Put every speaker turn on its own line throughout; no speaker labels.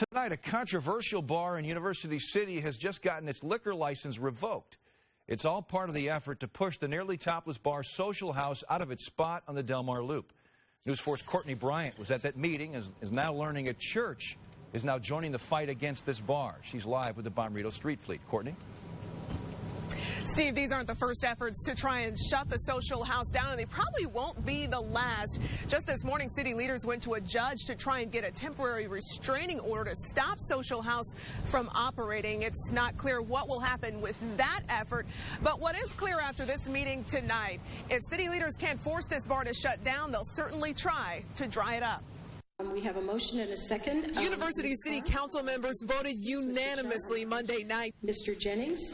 Tonight, a controversial bar in University City has just gotten its liquor license revoked. It's all part of the effort to push the nearly topless bar Social House out of its spot on the Del Mar Loop. News 4's Courtney Bryant was at that meeting and is now learning a church is now joining the fight against this bar. She's live with the Bonrito Street Fleet. Courtney?
Steve, these aren't the first efforts to try and shut the Social House down, and they probably won't be the last. Just this morning, city leaders went to a judge to try and get a temporary restraining order to stop Social House from operating. It's not clear what will happen with that effort, but what is clear after this meeting tonight, if city leaders can't force this bar to shut down, they'll certainly try to dry it up.
We have a motion and a second.
University City Council members voted unanimously Monday night.
Mr. Jennings.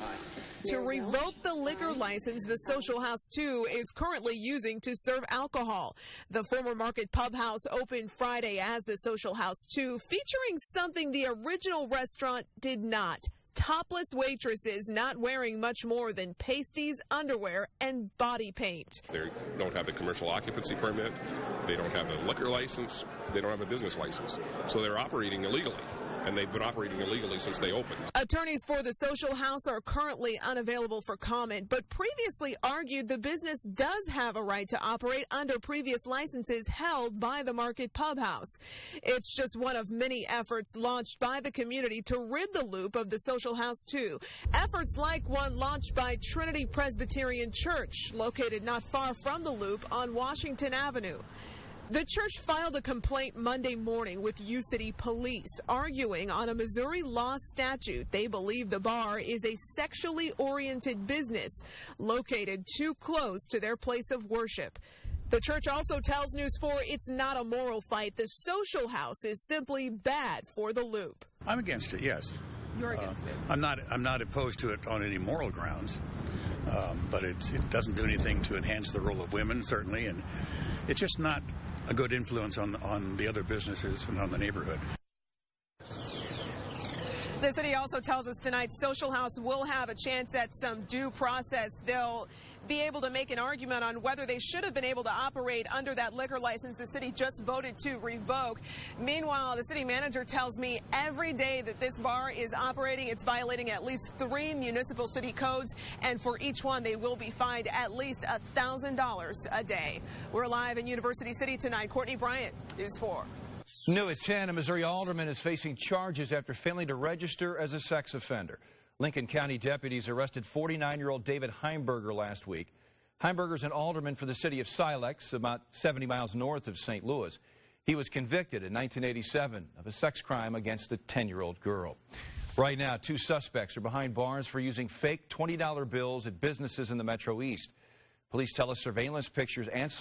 To revoke the liquor license the Social House 2 is currently using to serve alcohol. The former Market Pub House opened Friday as the Social House 2, featuring something the original restaurant did not. Topless waitresses not wearing much more than pasties, underwear, and body paint.
They don't have a commercial occupancy permit. They don't have a liquor license. They don't have a business license. So they're operating illegally. And they've been operating illegally since they opened.
Attorneys for the Social House are currently unavailable for comment, but previously argued the business does have a right to operate under previous licenses held by the Market Pub House. It's just one of many efforts launched by the community to rid the loop of the Social House 2. Efforts like one launched by Trinity Presbyterian Church, located not far from the loop on Washington Avenue. The church filed a complaint Monday morning with U-City Police, arguing on a Missouri law statute they believe the bar is a sexually oriented business located too close to their place of worship. The church also tells News 4 it's not a moral fight. The Social House is simply bad for the loop.
I'm against it, yes.
You're against it?
I'm not opposed to it on any moral grounds, but it doesn't do anything to enhance the role of women, certainly, and it's just not a good influence on the other businesses and on the neighborhood.
The city also tells us tonight Social House will have a chance at some due process. They'll be able to make an argument on whether they should have been able to operate under that liquor license the city just voted to revoke. Meanwhile, the city manager tells me every day that this bar is operating, it's violating at least 3 municipal city codes, and for each one they will be fined at least $1,000 a day. We're live in University City tonight. Courtney Bryant, News 4.
New at 10, a Missouri alderman is facing charges after failing to register as a sex offender. Lincoln County deputies arrested 49-year-old David Heimberger last week. Heimberger's an alderman for the city of Silex, about 70 miles north of St. Louis. He was convicted in 1987 of a sex crime against a 10-year-old girl. Right now, 2 suspects are behind bars for using fake $20 bills at businesses in the Metro East. Police tell us surveillance pictures and